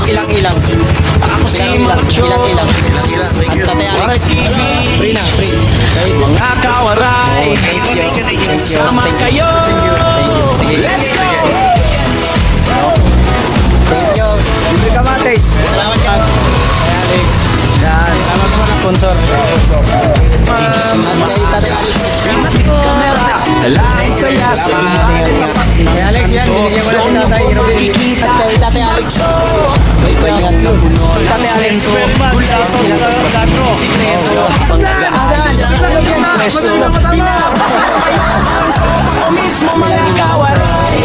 ilang-ilang. Ako si Macho. Ilang-ilang. At Tatay Alex. Free na, free. Mga kawaray, Thank you. sama kayo. Sige. Let's go! Thank you. Libre kamatis. Salamat ka. Tatay Alex. Yan. Salamat naman ang sponsor. At kay Tatay Alex. Kamera, lahat saya sa Kay Alex yan, binigyan ko na si Tatay Robin. At kay Tatay Alex. Ingat na puno. Tatay Alex ko. mismo mga kawaray.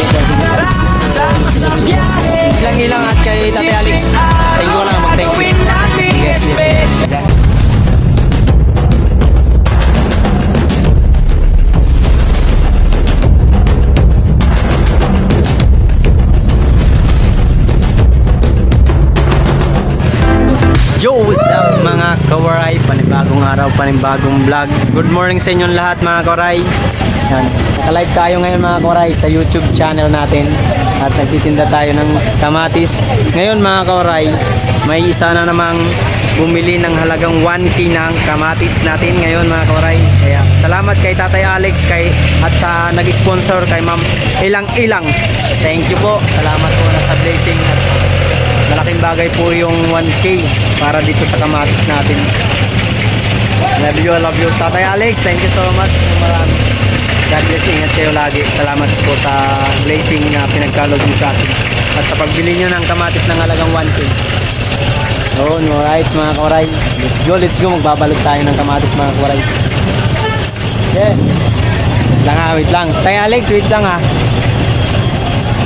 Sama sa biyahe. Ilang-ilang at kay Tatay Alex. Thank you lang, mag-thank you. Gawin natin special. Yo, what's up mga kawaray? Panibagong araw, panibagong vlog. Good morning sa inyong lahat mga kawaray. Yan. Naka-live tayo ngayon mga kawaray sa YouTube channel natin. At nagtitinda tayo ng kamatis. Ngayon mga kawaray, may isa na namang bumili ng halagang 1K ng kamatis natin ngayon mga kawaray. Kaya salamat kay Tatay Alex at sa nag-sponsor kay Ma'am Ilang-Ilang. Thank you po. Salamat po na sa blessing at malaking bagay po yung 1K para dito sa kamatis natin. I love you Tatay Alex, thank you so much. Marami. God bless, ingat kayo lagi. Salamat po sa blessing na pinagkalog niyo sa akin at sa pagbili niyo ng kamatis ng halagang 1K. So, alright mga kawaray, let's go, magbabalot tayo ng kamatis mga kawaray. Yeah. Wait lang. Tay Alex, wait lang ha.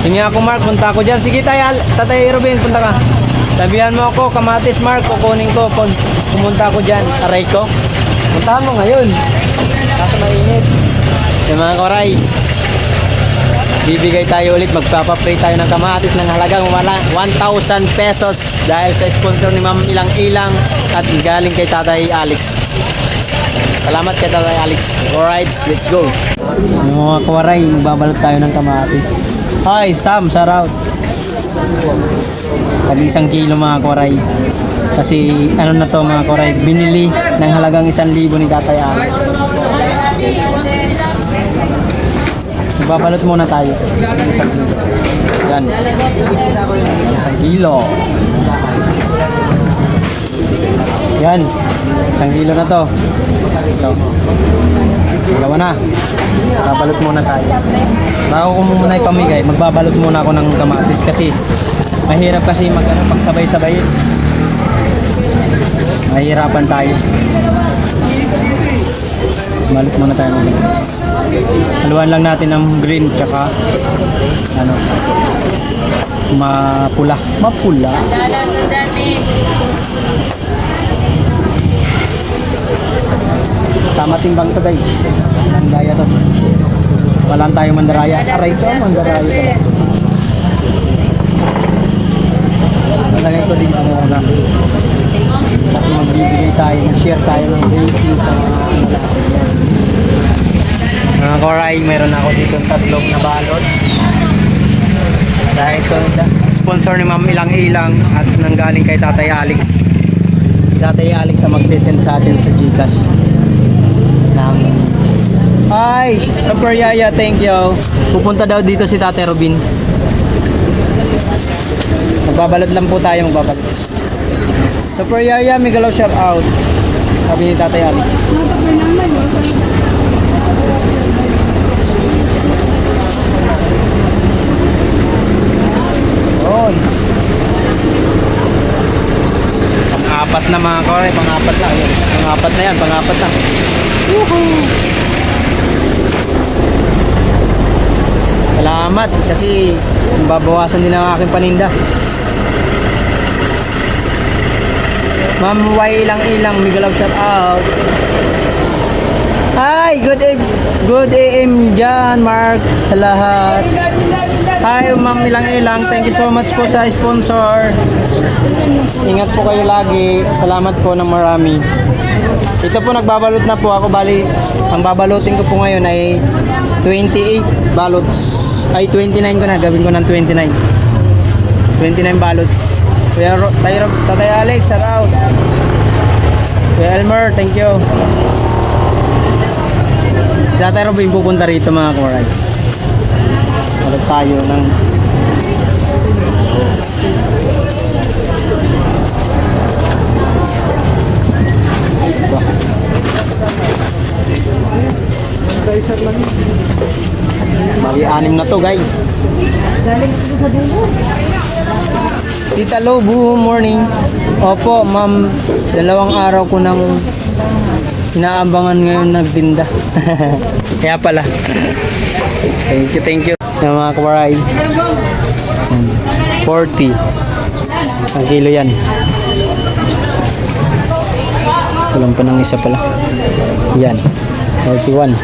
Hingi ako Mark, punta ako dyan. Sige Tatay Robin, punta ka. Sabihan mo ako, kamatis Mark, kukunin ko. Pumunta ako dyan. Aray ko. Puntahan mo ngayon. Kaso mainit. Yung mga koray, bibigay tayo ulit. Magpapapray tayo ng kamatis ng halagang 1,000 pesos. Dahil sa sponsor ni Ma'am Ilang-Ilang at galing kay Tatay Alex. Salamat kay Tatay Alex. Alright, let's go. Yung mga kawaray, magbabalot tayo ng kamatis. Hi, Sam, shout out. Tag-1 kilo mga kawaray. Kasi ano na to mga kawaray, binili ng halagang 1,000 ni Tatay Alex. Magbabalot muna tayo. Yan. 1 kilo. Yan. 1 kilo na to. Ito. Dalawa na. Babalot muna tayo. Bago ko muna ipamigay, magbabalot muna ako ng kamatis kasi mahirap kasi pag sabay-sabay. Mahirapan tayo. Balot muna tayo ng haluan lang natin ng green tsaka mapula. Tama timbang to guys. Mandaya to. Walang tayo mandaraya. Aray ko, mandaraya to. Nalagay ko dito muna. Kasi magbibigay tayo, mag-share tayo ng racing sa mga koray. Meron ako dito 3 na balot. Dahil ito, sponsor ni Ma'am Ilang-Ilang at nanggaling kay Tatay Alex. Tatay Alex ang magsisend sa atin sa Gcash. Hi, Super Yaya, thank you. Pupunta daw dito si Tatay Robin. Magbabalot lang po tayo, magbabalot. Super Yaya, Migalaw shout out. Sabi ni Tatay Alex. Yun. Pang-apat na mga kore, pang-apat na. Pang-apat na yan, pang-apat na. Woohoo! Salamat kasi babawasan din ang aking paninda. Ma'am Y Ilang-Ilang, Migalaw shout out. Hi, good AM dyan, Mark, sa lahat. Hi, Ma'am Ilang-Ilang, thank you so much po sa sponsor. Ingat po kayo lagi. Salamat po ng marami. Ito po, nagbabalot na po ako. Bali, ang babalutin ko po ngayon ay 28 balots. Ay, 29 ko na. Gawin ko ng 29. 29 balots. Tatay Alex, shout out. Kuya Elmer, thank you. Tatay Robin pupunta rito mga kawaray. Balik tayo ng Mali-anim na to guys. Tita Lobu, morning. Opo ma'am, 2 araw ko nang inaabangan ngayon nagtinda. Kaya pala. Thank you. Yung mga kawaray. 40 ang kilo yan. Kulang pa ng isa pala. Yan. 41.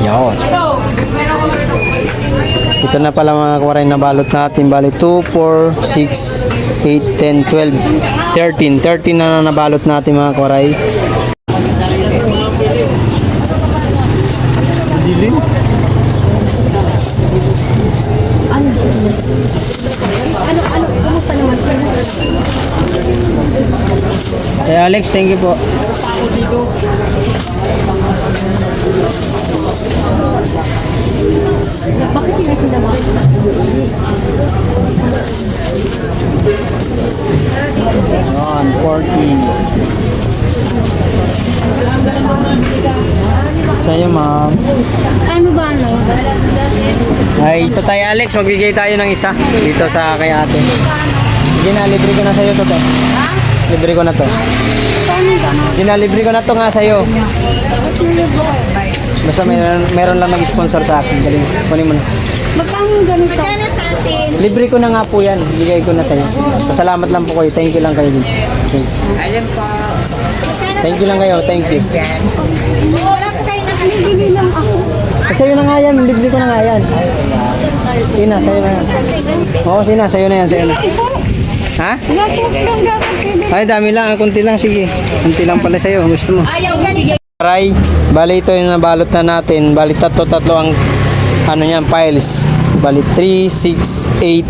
Yan. Ito na pala mga kawaray na balot natin. Bali 2, 4, 6, 8, 10, 12, 13 na nabalot natin mga kawaray. Dilim. Hey Alex, thank you po. Bakit hindi sila makikita? Yan, 40. Sa'yo ma'am. Ano ba ano? Ay, ito tayo Alex, magbigay tayo ng isa dito sa kay ate. Sige na, libre ko na sa'yo to te. Libre ko na to. Sige na, libre ko na to nga sa'yo. Basta meron lang mag-sponsor sa akin. Galing, kunin mo na. Magkano ganito? Libre ko na nga po yan. Bigay ko na sa'yo. Pasalamat lang po kayo. Thank you lang kayo din. Thank you lang kayo. Thank you. Bibili lang ako. Sa'yo na nga yan. Libre ko na nga yan. Sina, sa'yo na yan. Oo, Sina, sa'yo na yan. Sa'yo na. Ha? Ay, dami lang. Kunti lang. Sige. Kunti lang pala sa'yo. Gusto mo. Aray, bali ito yung nabalot na natin. Bali tatlo ang ano yan, piles. Bali 3, 6, 8,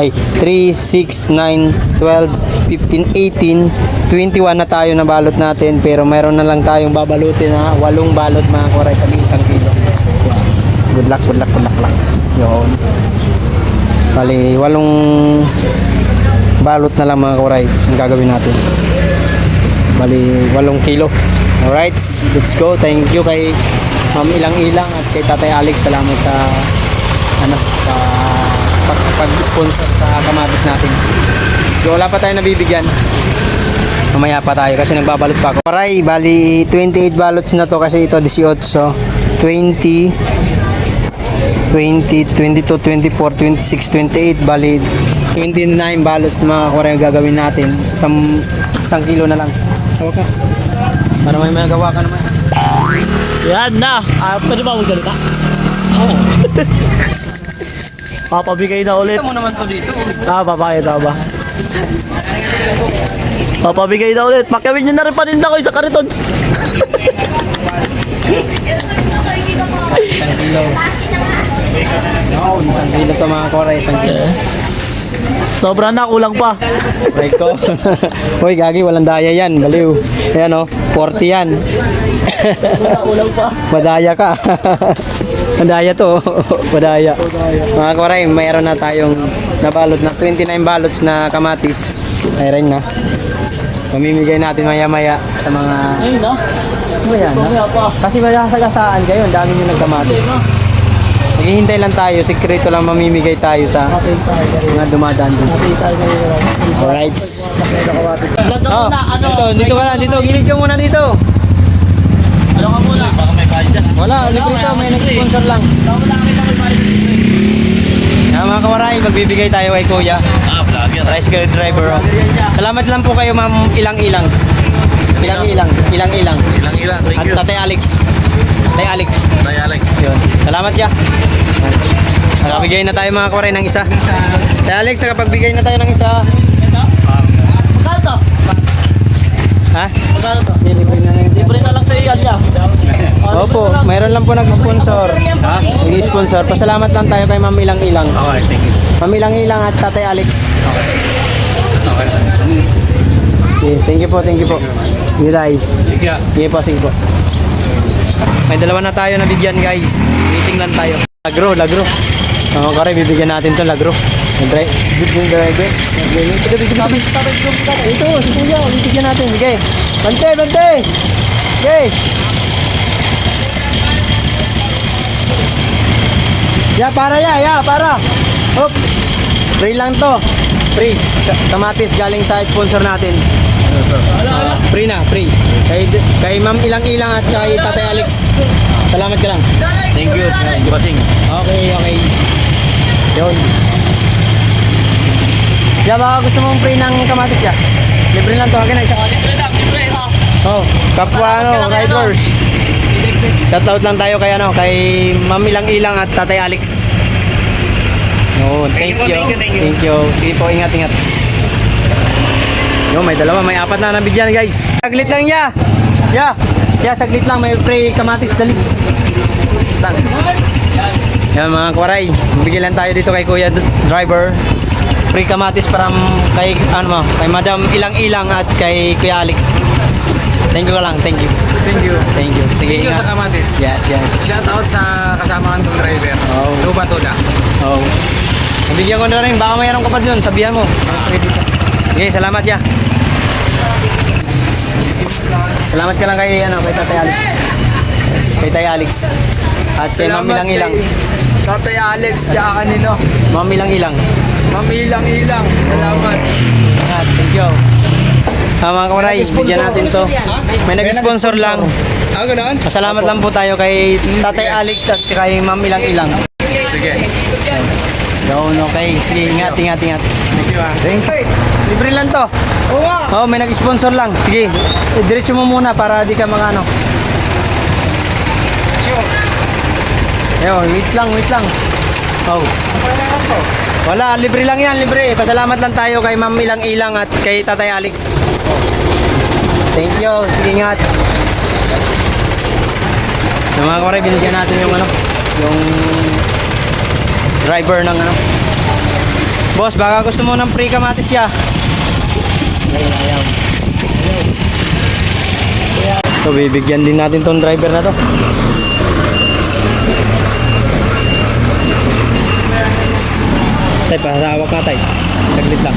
ay 3, 6, 9, 12, 15, 18, 21 na tayo nabalot natin. Pero mayroon na lang tayong babalutin na 8 balot mga kawaray, tabi 1 kilo. Good luck. Yun. Bali 8 balot na lang mga kawaray ang gagawin natin. Bali 8 kilo. Alright, let's go. Thank you kay Ma'am Ilang-Ilang at kay Tatay Alex. Salamat sa pag-sponsor sa kamatis natin. So wala pa tayo nabibigyan. Mamaya pa tayo kasi nagbabalot pa ako. Aray, bali 28 balots na to kasi ito 18. 20, 22, 24, 26, 28. Bali 29 balots na mga kawaray gagawin natin. Isang kilo na lang. Okay. Para may magawa ka naman. Yan na. Pwede ba magsalita? Oo. Papabigay na ulit. Ito mo naman to dito. Papakita ba? Papabigay na ulit. Pakawin nyo na rin paninda ko sa kariton. Isang kilo. Oo, isang kilo to mga kawaray. Isang kilo. Sobra na, kulang pa. Right ko. Hoy, gagi, walang daya yan. Baliw. Ayan o, 40 yan. Kulang pa. Madaya ka. Madaya to. Madaya. Mga kawaray, mayroon na tayong nabalot na 29 balots na kamatis. Mayroon na. Mamimigay natin maya-maya sa mga... Ayun na. Ano yan? Mamaya pa. Kasi masasagasaan kayo. Ang dami nyo nagkamatis. Naghihintay lang tayo. Sekreto lang mamimigay tayo sa mga dumadaan dito. Alright. Oh, dito ka na. Dito. Gilid ka muna dito. Ano ka muna? Baka may bayad dyan. Wala. Libre ito. May nag-sponsor lang. Yan mga kawaray. Magbibigay tayo kay Kuya. Vlogger. Tricycle driver. Oh. Salamat lang po kayo ma'am Ilang-Ilang. Ilang-Ilang. Ilang-ilang. Thank At you. Tatay Alex. Tatay Alex. Tay Alex. Yun. Salamat ya. Nakabigay na tayo mga kawaray ng isa. Tatay Alex, nakapagbigay na tayo ng isa. Magkano to? Ha? Magkano to? Libre na lang. Libre na lang sa iyan niya. Opo, mayroon lang po nag-sponsor. nag-sponsor. Pasalamat lang tayo kay Ma'am Ilang Ilang. Okay, thank you. Ma'am Ilang Ilang at Tatay Alex. Okay. Okay, thank you po, thank you po. Sige tayo. Sige. Sige po, sige po. May dalawa na tayo na bigyan guys. Waiting lang tayo. Lagro, lagro. Kare, bibigyan natin to lagro. Siyempre, bibigyan driver. Ito, si Kuya, bibigyan natin. Sige. Bante, bante. Sige. Ya, para ya, para. Hop. Free lang to. Free. Kamatis galing sa sponsor natin. Free na, free. Kay Ma'am Ilang Ilang at kay Tatay Alex. Salamat ka lang. Thank you. Bossing. Okay, okay. Yun. Ya, baka gusto mong free ng kamatis ya? Libre lang to. Akin na, isa ka. Oh, kapwa riders. Shoutout lang tayo kay kay Ma'am Ilang Ilang at Tatay Alex. Yun, thank you. Thank you. Sige po, ingat. Yo, may dalawa, may apat na nabigyan guys. Saglit lang ya. Ya, saglit lang, may free kamatis dali. Lang. Yan mga kwaray, bigyan lang tayo dito kay Kuya Driver. Free kamatis para kay kay Madam Ilang Ilang at kay Kuya Alex. Thank you lang, thank you. Thank you. Thank you. Sige. Thank you sa ingat. kamatis. Yes. Shout out sa kasama kong driver. Oh. Tuba to na. Oh. Nabigyan ko na rin, baka mayroon ka pa dun, sabihan mo. Okay, salamat ya. Salamat ka lang kay kay Tatay Alex. Kay Tatay Alex. At kay Ma'am Ilang Ilang. Tatay Alex, tsaka kanino? Ma'am Ilang Ilang. Ma'am Ilang. Salamat. Thank you. Mga kawaray, bigyan natin to. May nag-sponsor lang. Ganoon? Pasalamat lang po tayo kay Tatay Alex at kay Ma'am Ilang Ilang. Sige. Doon, okay. Sige, ingat. Thank you ah. Thank you. Libre lang to. Oo, may nag-sponsor lang. Sige, diretso mo muna para di ka mga wait lang. Oh. Wala, libre lang yan, libre. Pasalamat lang tayo kay Ma'am Ilang Ilang at kay Tatay Alex. Thank you. Sige, ingat. Yung mga kawaray, binigyan natin yung yung driver ng Boss, baka gusto mo ng free kamatis ya. So, bibigyan din natin tong driver na to. Tay, pasawak na tay. Saglit lang.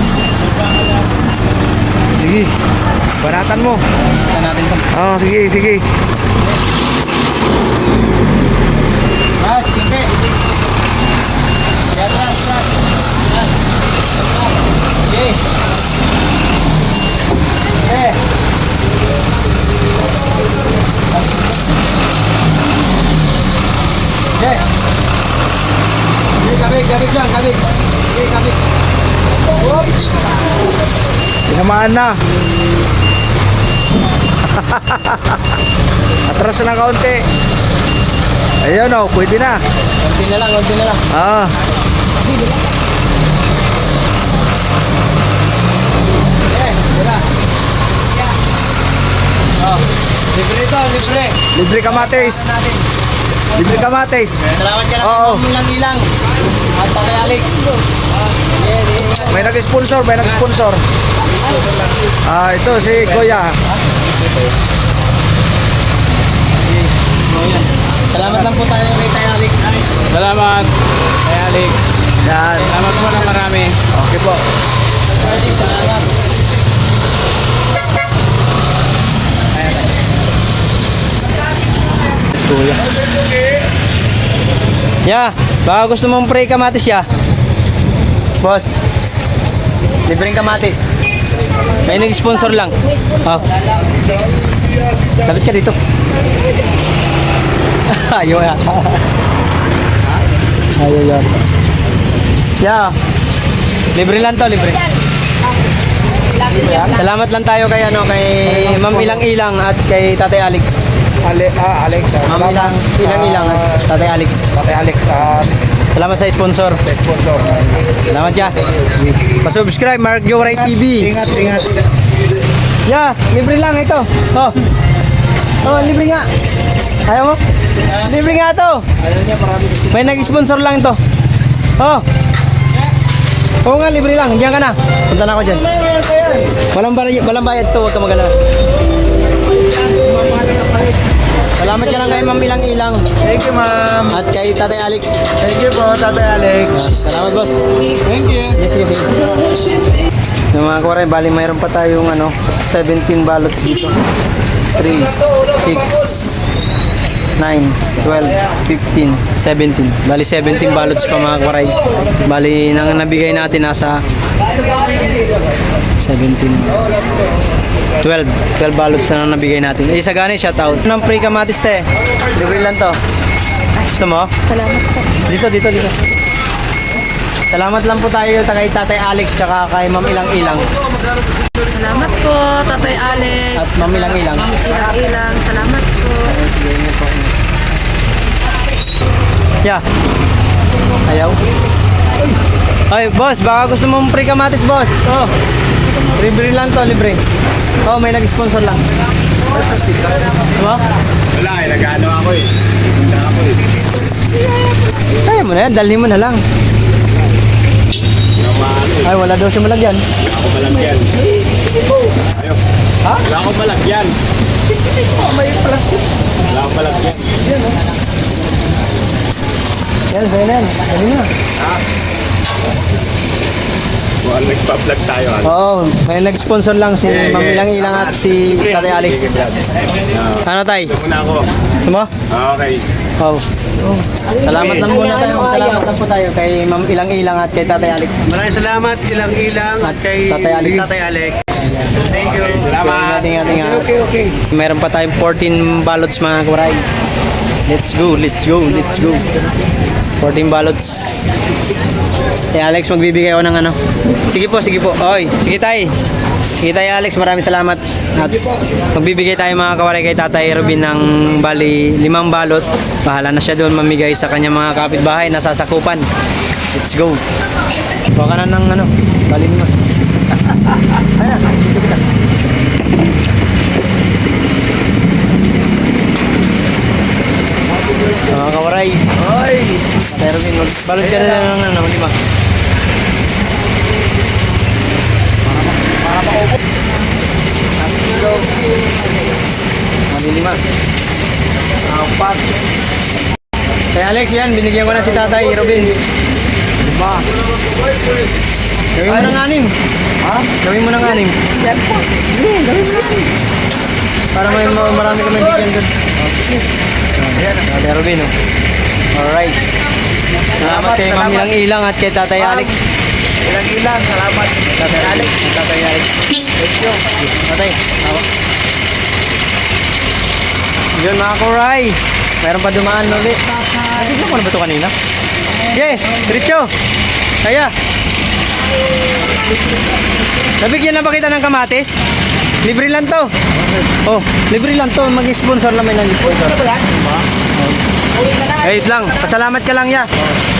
Sige. Baratan mo. Baratan natin to. Sige. Sige. Atras. Okay. Kabig. Tinamaan na. Atras na kaunti. Ayun oh, pwede na. Konti na lang. Ah. Tira. Oh, libre ito, libre. Libre kamatis. Natin. Libre kamatis. Salamat ka lang. Oo. Ilang. At Tatay Alex. May nag-sponsor. Ito si Kuya. Salamat lang po tayo kay Tatay Alex. Salamat. Kay Alex. Yan. Salamat po na marami. Okay po. Salamat. Kuya. Ya, baka gusto mong free kamatis ya. Boss. Libreng kamatis. May nag-sponsor lang. Oh. Lapit ka dito. Ayaw ya. Ayaw ya. Ya. Libre lang to, libre. Salamat lang tayo kay kay Ma'am Ilang Ilang at kay Tatay Alex. Alex. Ma'am Ilang at Tatay Alex. Salamat sa sponsor. Salamat ya. Pa-subscribe Mark Joray TV. Ingat. Ya, libre lang ito. Oh. Oh, libre nga. Ayaw mo? Libre nga to. Ayaw niya, marami kasi. May nag-sponsor lang to. Oh. Oo nga, libre lang. Diyan ka na. Punta na ako dyan. Walang bayad to. Huwag ka mag-alala. Salamat ka lang kay Ma'am Ilang-Ilang. Thank you, ma'am. At kay Tatay Alex. Thank you po, Tatay Alex. Salamat, boss. Thank you. Yes, sige, sige. Yung mga kuwaray, bali mayroon pa tayong 17 ballots dito. 3, 6, 9, 12, 15, 17. Bali 17 ballots pa mga kuwaray. Bali nang nabigay natin nasa 17. 12 ballots na nabigay natin. Isa gani, shout out. Ng free kamatis te. Libre lang to. Gusto mo? Salamat po. Dito. Salamat lang po tayo kay Tatay Alex tsaka kay Ma'am Ilang-Ilang. Salamat po, Tatay Alex. At Ma'am Ilang-Ilang. Ilang-ilang. Salamat po. Yeah. Ayaw. Ay, boss, baka gusto mong free kamatis, boss. Oh. Libre lang to, libre. Oh, may nag-sponsor lang. Diba? Wala, nag-ano ako eh. Punta ako eh. Kaya mo na yan, dalhin mo na lang. Ay, wala daw siya malagyan. Wala akong malagyan. Ayaw. Ha? Wala akong malagyan. May plastic. Wala akong malagyan. Yan, sa'yo na yan. Dalhin mo na. Kung nagpa-vlog tayo. Oo, may nag-sponsor lang si Ma'am Ilang-Ilang at si Tatay Alex. Ano tay? Muna ako. Gusto mo? Okay. Oh. Salamat lang muna tayo. Salamat lang po tayo kay Ma'am Ilang-Ilang at kay Tatay Alex. Maraming salamat Ilang-Ilang at kay Tatay Alex. Tatay Alex. Thank you. Salamat. Ingat. Okay. Meron pa tayong 14 ballots mga kuray. Let's go. 14 ballots. Eh Alex, magbibigay ako ng ano. Sige po. Oy, sige tay. Sige tay Alex, maraming salamat. At magbibigay tayo mga kawaray kay Tatay Robin ng bali 5 balot. Bahala na siya doon mamigay sa kanyang mga kapitbahay na sasakupan. Let's go. Kuha ka na ng ano, bali 5. Ayan, dito kita. Mga kawaray. Oy! Tatay Robin, balot ka na lang ng ano, 5. Lima. 4. Kay Alex yan, binigyan ko na si Tatay Robin. 5. Gawin mo ng 6. Ha? Gawin mo ng 6. Gawin mo yan. Para may marami kami bigyan doon. Tatay Robin, oh. Alright. Salamat kay Ma'am Ilang-Ilang at kay Tatay Alex. Ilang-ilang, salamat. Tatay Alex. Tatay Alex. Thank you. Tatay, hawak. Yun mga kuray. Mayroon pa dumaan ulit. Tignan mo na ba ito kanina? Okay, diretso. Kaya. Nabigyan na ba kita ng kamatis? Libre lang to. Oh, libre lang to. Mag-sponsor lang, may nag-sponsor. Wait lang. Pasalamat ka lang ya.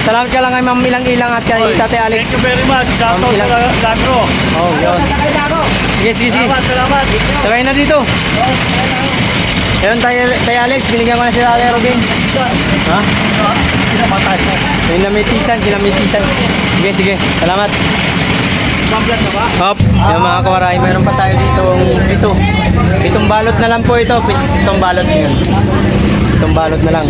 Salamat ka lang kay Ma'am Ilang-Ilang at kay Tatay Alex. Thank you very much. Shout out sa vlog ko. Oh, yun. Sige. Salamat. Sabay na dito. Ayun, Tay Alex, binigyan ko na si Tatay Robin. Ha? Kinamitisan. Sige. Salamat. Pamblog na ba? Hop, yung mga kawaray, mayroon pa tayo dito. 7 balot na lang po ito. 7 balot na yan. 7 balot na lang.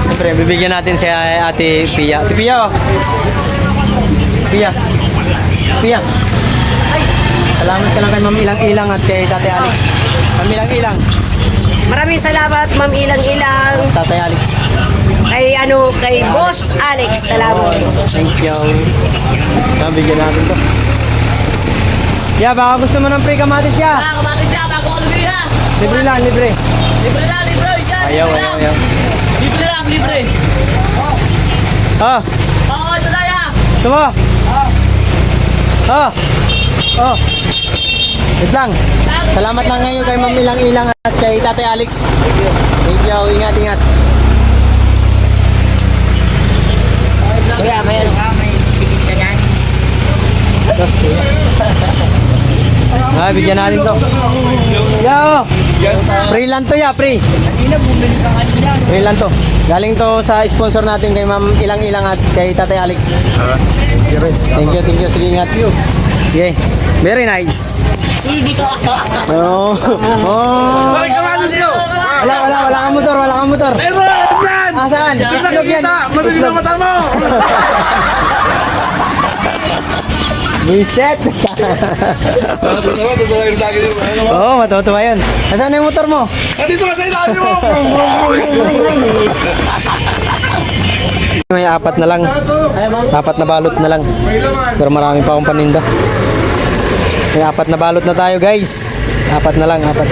Siyempre, bibigyan natin si Ate Pia. Ate Pia, oh. Pia. Salamat ka lang kay Ma'am Ilang-Ilang at kay Tatay Alex. Ma'am Ilang-Ilang. Maraming salamat, Ma'am Ilang-Ilang. Tatay Alex. Kay Boss Alex. Salamat. Thank you. Bigyan natin to. Yeah, baka gusto mo ng free kamatis ya. Kamatis siya, bago ko lumira. Libre lang, libre. Libre lang. Yan, Ayaw. Libre. Oh, Oo, ito na yan. gusto mo? Oh. Wait lang. Salamat lang ngayon kay Ma'am Ilang-Ilang at kay Tatay Alex. Thank you. Ingat. Kuya, mayroon ka. May tikit ka dyan. Bigyan natin to. Yo! Free lang to ya, free. Free lang to. Galing to sa sponsor natin kay Ma'am Ilang-Ilang at kay Tatay Alex. Thank you. Sige, ingat. Okay. Very nice. Oh. Oh. Wala kang motor. Saan? Itlog yan. Mabibig ang mata mo! Buiset. Oo, matutuwa yun. Nasaan na yung motor mo? Nandito ka sa ilalim mo! May apat na lang. Apat na balot na lang. Pero marami pa akong paninda. May apat na balot na tayo, guys. Apat na lang, apat.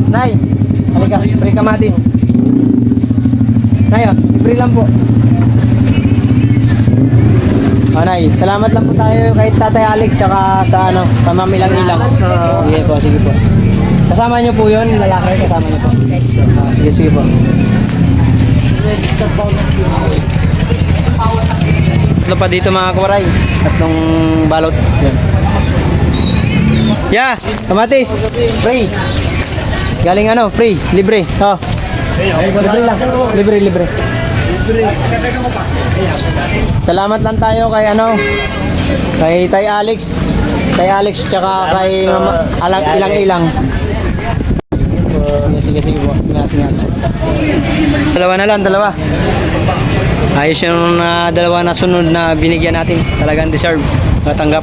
Nay! Halika, free kamatis. Nay, oh, free lang po. Nay, salamat lang po tayo kay Tatay Alex tsaka sa Ma'am Ilang-Ilang. Sige po. Kasama niyo po 'yon, lalaki kasama niyo po. Sige po. Ito pa dito mga kawaray. Tatlong balot. Yan. Kamatis. Free. Galing free. Libre. Oh. Libre lang. Libre. Salamat lang tayo kay kay Tay Alex. Tay Alex tsaka kay Ilang-Ilang. Sige po. Ingat. Dalawa. Ayos yung dalawa na sunod na binigyan natin. Talagang deserve. Natanggap.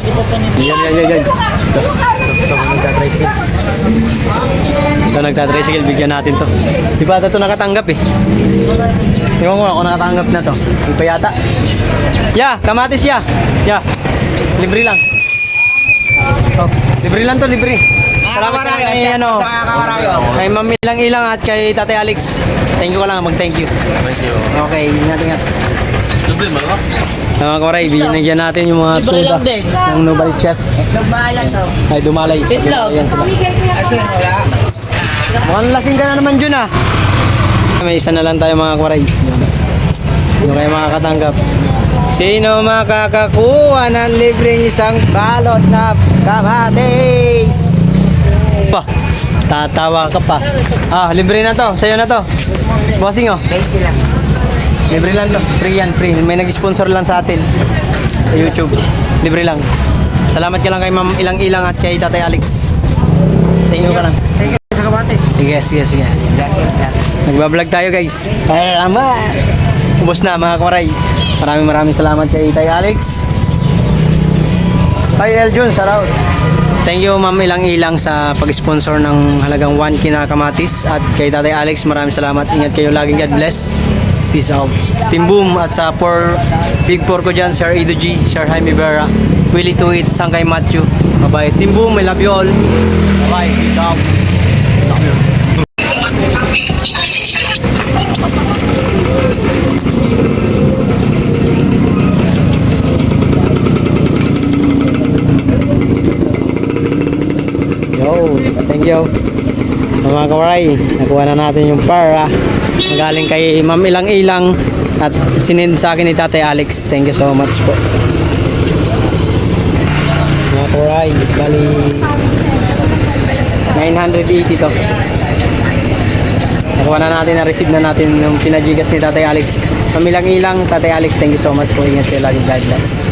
Yan. Ito nagtatricycle. Bigyan natin to. Di ba ito nakatanggap eh? Ewan ko ako nakatanggap na to. Di pa yata. Kamatis ya. Libre lang. Oh, libre lang to, libre. Salamat ka kay kay Ma'am Ilang-Ilang at kay Tatay Alex. Thank you ka lang, mag-thank you. Thank you. Okay, ingat. Libre mo ba? Mga kawaray, binigyan natin yung mga tuda ng Nobel Chess. Ay, dumalay. Ayan sila. Mukhang lasing ka na naman dyan May isa na lang tayo mga kawaray. Ano kayo makakatanggap? Sino makakakuha ng libreng isang balot na kamatis? Tatawa ka pa. Libre na to. Sa'yo na to. Bossing libre lang to. Free yan, free. May nag-sponsor lang sa atin sa YouTube. Libre lang. Salamat ka lang kay Ma'am Ilang-Ilang at kay Tatay Alex. Thank you ka lang. Thank you sa kamatis. Sige. Nagbablog tayo, guys. Ubos na mga kawaray. Maraming salamat kay Tay Alex. Kay Eljun, shout out. Thank you Ma'am Ilang-Ilang sa pag-sponsor ng halagang 1 kinakamatis at kay Tatay Alex maraming salamat. Ingat kayo laging, God bless. Peace out. Team Boom at sa Big 4 ko dyan, Sir Edo G, Sir Jaime Vera, Willie Tuit, Sangkay Matthew. Bye bye. Team Boom, I love you all. Bye bye. Peace out. Thank you. Mga kawaray, nakuha na natin yung para galing kay Ma'am Ilang-Ilang at sinend sa akin ni Tatay Alex. Thank you so much po. Mga kawaray, bali 980 to. Nakuha na natin, na-receive na natin yung pinajigas ni Tatay Alex. Ma'am Ilang-Ilang, Tatay Alex, thank you so much po. Ingat kayo lagi. God bless.